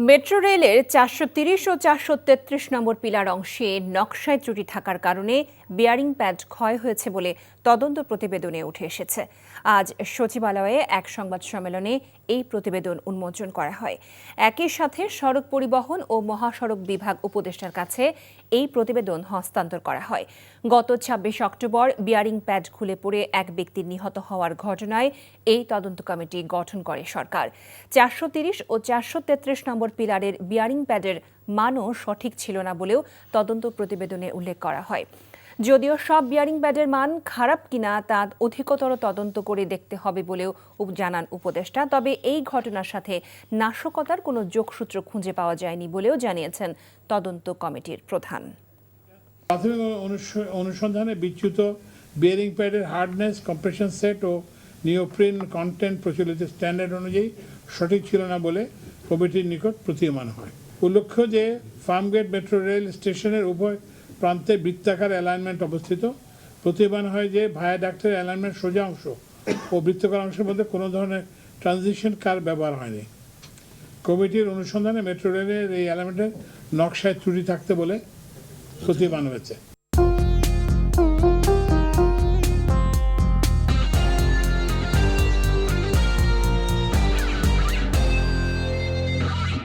Metro রেলের 430 ও 433 নম্বর pillar অংশে নকশায় ত্রুটি থাকার কারণে বিয়ারিং প্যাড ক্ষয় হয়েছে বলে তদন্ত প্রতিবেদনে উঠে এসেছে। আজ সচিবালয়ে এক সংবাদ সম্মেলনে এই প্রতিবেদন উন্মোচন করা হয়। একই সাথে সড়ক পরিবহন ও মহাসড়ক বিভাগ উপদেষ্টার কাছে এই প্রতিবেদন হস্তান্তর করা হয়। গত 26 অক্টোবর বিয়ারিং প্যাড খুলে পড়ে এক ব্যক্তির নিহত হওয়ার ঘটনায় এই তদন্ত কমিটি গঠন করে সরকার। 430 ও 433 নম্বর পিলারের বিয়ারিং প্যাডের মানও সঠিক ছিল না বলেও তদন্ত প্রতিবেদনে উল্লেখ করা হয়। যদিও সব বিয়ারিং প্যাডের মান খারাপ কিনা তা অধিকতর তদন্ত করে দেখতে হবে বলেও জানান উপদেষ্টা। তবে এই ঘটনার সাথে নাশকতার কোনো যোগসূত্র খুঁজে পাওয়া যায়নি বলেও জানিয়েছেন তদন্ত কমিটির প্রধান। প্রাথমিক অনুসন্ধানে বিচ্যুত বিয়ারিং প্যাডের হার্ডনেস, কম্প্রেশন সেট ও নিওপ্রিন কন্টেন্ট প্রচলিত স্ট্যান্ডার্ড অনুযায়ী সঠিক ছিল না বলে কমিটির নিকট প্রতীয়মান হয়। উল্লেখ্য যে ফার্মগেট মেট্রো রেল স্টেশনের উভয় প্রান্তে বৃত্তাকার অ্যালাইনমেন্ট অবস্থিত। প্রতীয়মান হয় যে ভায়াডাক্টের অ্যালাইনমেন্ট সোজা অংশ ও বৃত্তাকার অংশের মধ্যে কোনো ধরনের ট্রানজিশন কার ব্যবহার হয়নি। কমিটির অনুসন্ধানে মেট্রো রেলের এই অ্যালাইনমেন্টের নকশায় ত্রুটি থাকতে বলে প্রতীয়মান হয়েছে।